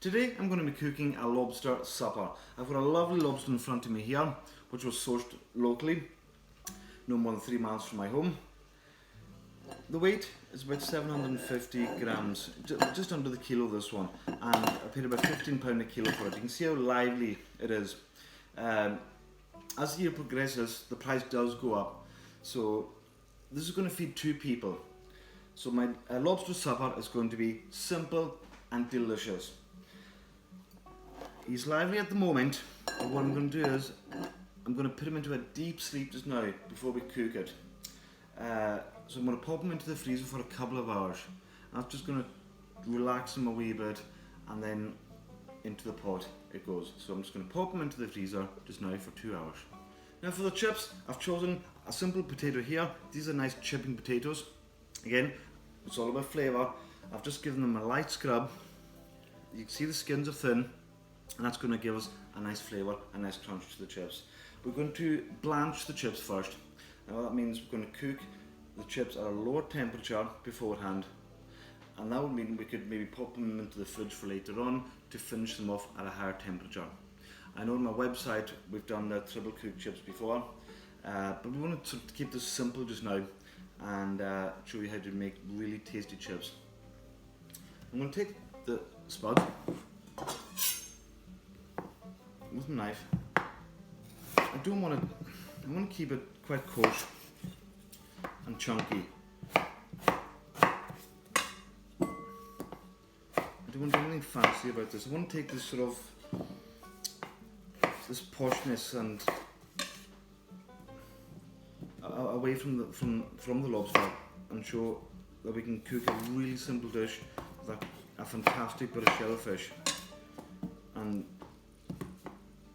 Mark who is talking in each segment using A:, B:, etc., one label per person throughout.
A: Today I'm going to be cooking a lobster supper. I've got a lovely lobster in front of me here, which was sourced locally, no more than 3 miles from my home. The weight is about 750 grams, just under the kilo this one, and I paid about £15 a kilo for it. You can see how lively it is. As the year progresses, the price does go up. So this is going to feed 2 people. So my lobster supper is going to be simple and delicious. He's lively at the moment, but what I'm going to do is I'm going to put him into a deep sleep just now before we cook it. So I'm going to pop him into the freezer for a couple of hours. I'm just going to relax him a wee bit and then into the pot it goes. So I'm just going to pop him into the freezer just now for 2 hours. Now for the chips, I've chosen a simple potato here. These are nice chipping potatoes. Again, it's all about flavour. I've just given them a light scrub. You can see the skins are thin, and that's going to give us a nice flavour, a nice crunch to the chips. We're going to blanch the chips first. Now that means we're going to cook the chips at a lower temperature beforehand, and that would mean we could maybe pop them into the fridge for later on to finish them off at a higher temperature. I know on my website we've done the triple cooked chips before, but we want to keep this simple just now and show you how to make really tasty chips. I'm going to take the spud with a knife. I want to keep it quite coarse and chunky. I don't want to do anything fancy about this. I want to take this sort of this poshness and away from the lobster and show that we can cook a really simple dish with a fantastic bit of shellfish. And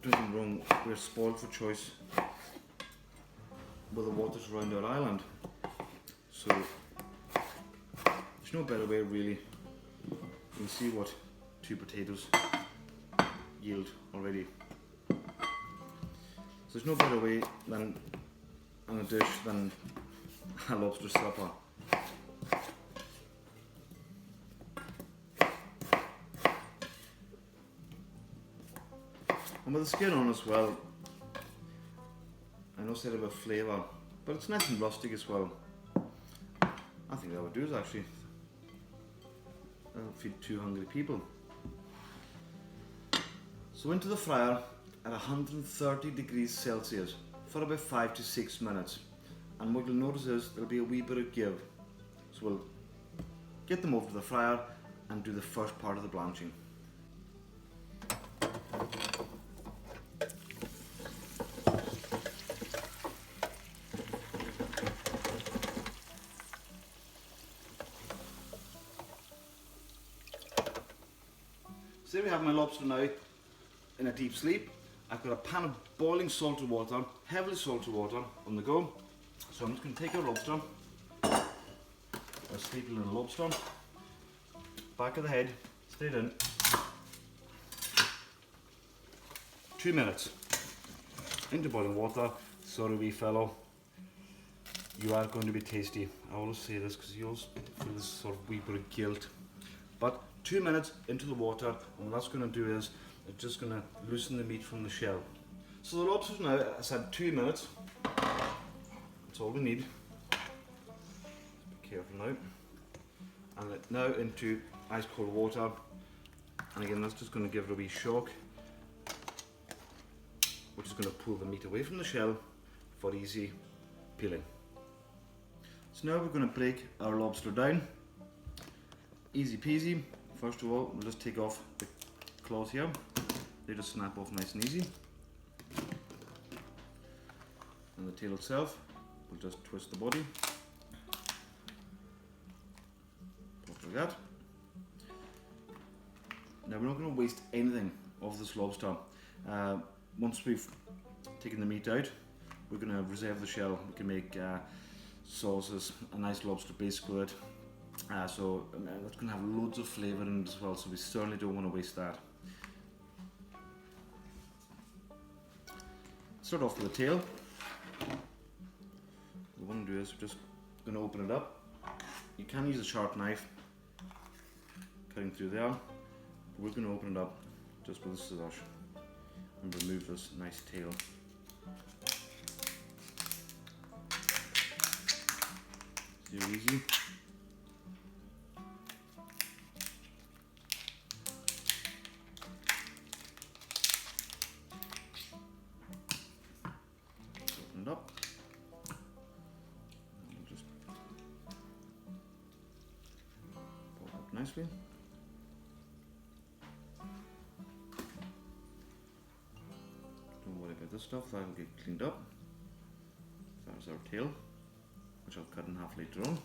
A: don't get me wrong, we're spoiled for choice with the waters around our island, so there's no better way really. You can see what 2 potatoes yield already. So there's no better way than on a dish than a lobster supper. And with the skin on as well, I know I said about flavour, but it's nice and rustic as well. I think that would do it actually. That'll feed 2 hungry people. So into the fryer at 130 degrees Celsius for about 5 to 6 minutes. And what you'll notice is there'll be a wee bit of give. So we'll get them over to the fryer and do the first part of the blanching. So there we have my lobster now in a deep sleep. I've got a pan of boiling salted water, heavily salted water on the go. So I'm just going to take our lobster, a sleepy little lobster, back of the head, straight in. 2 minutes into boiling water. Sorry wee fellow, you are going to be tasty. I always say this because you always feel this sort of wee bit of guilt. But 2 minutes into the water, and what that's going to do is it's just going to loosen the meat from the shell. So the lobster's now, I said 2 minutes. That's all we need. Be careful now. And now into ice cold water. And again, that's just going to give it a wee shock, which is going to pull the meat away from the shell for easy peeling. So now we're going to break our lobster down. Easy peasy. First of all, we'll just take off the claws here. They just snap off nice and easy. And the tail itself, we'll just twist the body. Pop like that. Now we're not going to waste anything of this lobster. Once we've taken the meat out, we're going to reserve the shell. We can make sauces, a nice lobster base with it. So that's going to have loads of flavour in it as well, so we certainly don't want to waste that. Start off with the tail. What we want to do is we're just going to open it up. You can use a sharp knife, cutting through there, We're going to open it up just with a scissors and remove this nice tail. See how easy? Open it up. And we'll just pull it up nicely. Don't worry about this stuff, that'll get cleaned up. There's our tail, which I'll cut in half later on.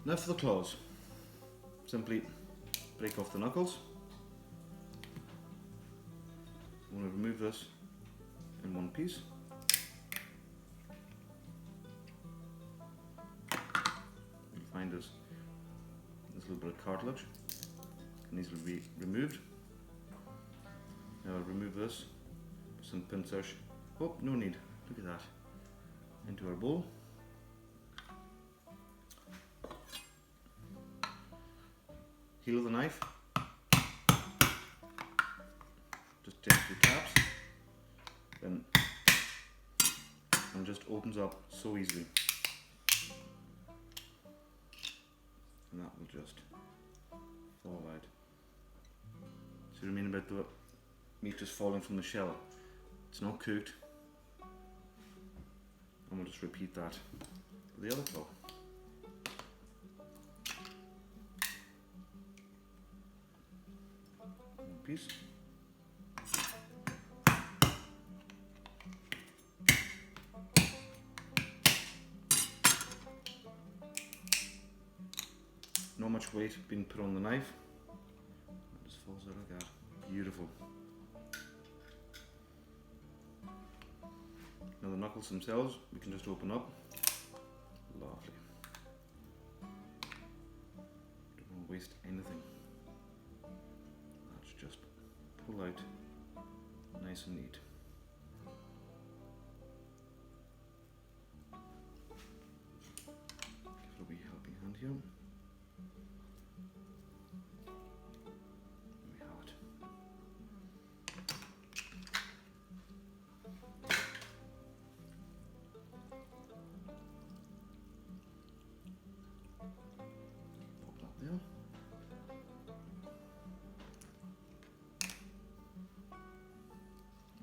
A: Now for the claws. Simply break off the knuckles. I'm going to remove this in one piece. You'll find this little bit of cartilage can easily be removed. Now I'll remove this with some pincers. Oh, no need. Look at that. Into our bowl. Heel of the knife. Just gently taps. Then and just opens up so easily. And that will just fall out. See what I mean about the meat just falling from the shell? It's not cooked. And we'll just repeat that with the other claw. One piece. Not much weight being put on the knife. It just falls out like that. Beautiful. Now the knuckles themselves, we can just open up. Lovely. Don't want to waste anything. Let's just pull out nice and neat. Give it a wee helping hand here.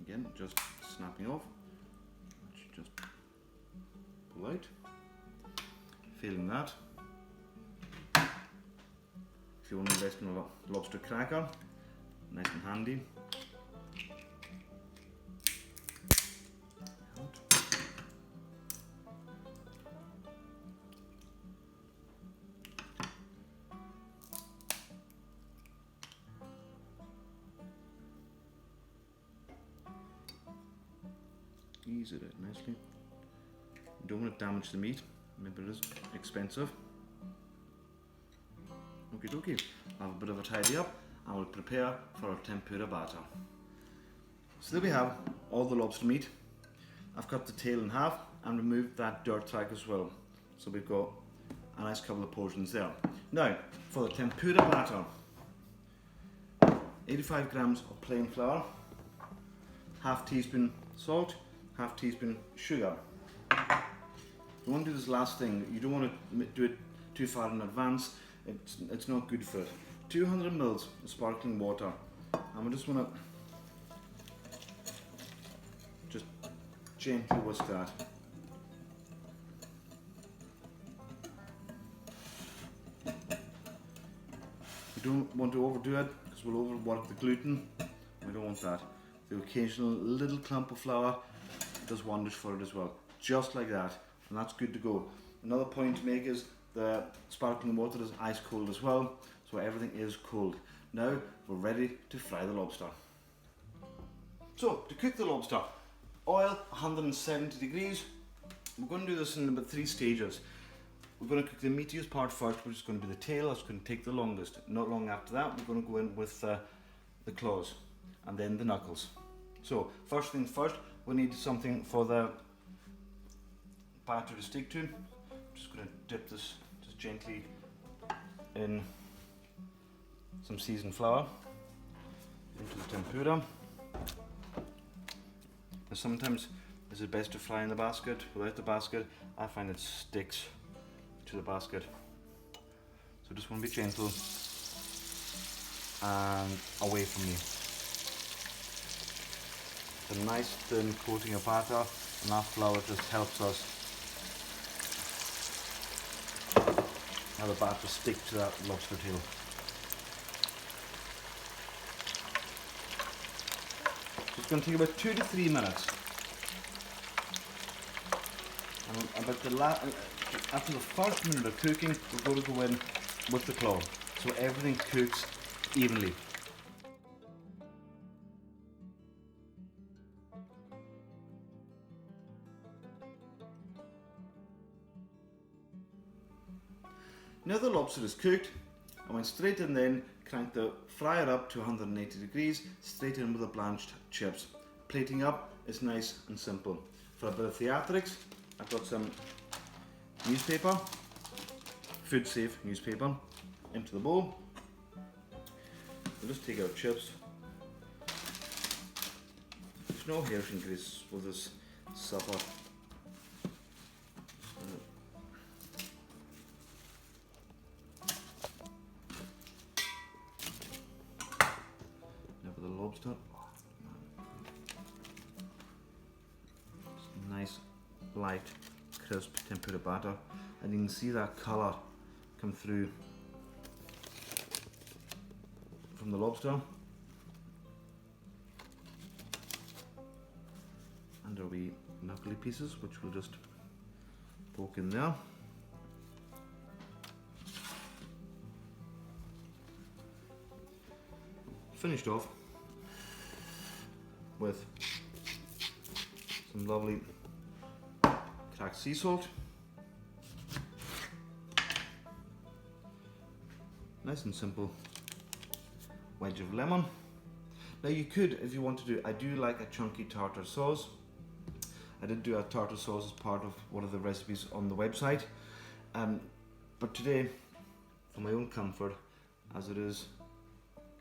A: Again, just snapping off, which just pull out. Failing that, if you want to invest in a lobster cracker, nice and handy. Ease it out nicely. You don't want to damage the meat, maybe it is expensive. Okie dokie, I'll have a bit of a tidy up and we'll prepare for our tempura batter. So there we have all the lobster meat. I've cut the tail in half and removed that dirt track as well. So we've got a nice couple of portions there. Now, for the tempura batter, 85 grams of plain flour, half teaspoon salt, half teaspoon sugar. You want to do this last thing, you don't want to do it too far in advance, it's not good for it. 200 mils of sparkling water, and we just want to just gently whisk that. You don't want to overdo it because we'll overwork the gluten. We don't want that. The occasional little clump of flour does wonders for it as well. Just like that, and that's good to go. Another point to make is the sparkling water is ice cold as well, so everything is cold. Now we're ready to fry the lobster. So to cook the lobster, oil 170 degrees. We're going to do this in about 3 stages. We're going to cook the meatiest part first, which is going to be the tail. That's going to take the longest. Not long after that, we're going to go in with the claws and then the knuckles. So first things first, we need something for the batter to stick to. I'm just going to dip this just gently in some seasoned flour into the tempura. Now sometimes it's best to fry in the basket. Without the basket, I find it sticks to the basket. So just want to be gentle and away from me. The nice thin coating of batter, and that flour just helps us have the batter stick to that lobster tail. So it's going to take about 2 to 3 minutes. And about after the first minute of cooking, we're going to go in with the claw, so everything cooks evenly. Now the lobster is cooked, I went straight in then, cranked the fryer up to 180 degrees, straight in with the blanched chips. Plating up is nice and simple. For a bit of theatrics, I've got some newspaper, food safe newspaper, into the bowl. We'll just take our chips. There's no hairpin grease with this supper. Now for the lobster. Nice, light, crisp tempura batter, and you can see that colour come through from the lobster. And there'll be knuckly pieces which we'll just poke in there. Finished off with some lovely cracked sea salt. Nice and simple wedge of lemon. Now you could, if you want to do, I do like a chunky tartar sauce. I did do a tartar sauce as part of one of the recipes on the website. But today, for my own comfort, as it is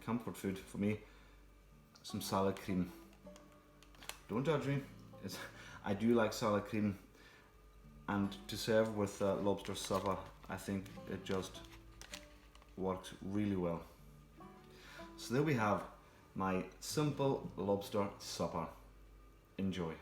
A: comfort food for me, some salad cream. Don't judge me, I do like salad cream, and to serve with lobster supper, I think it just works really well. So there we have my simple lobster supper. Enjoy.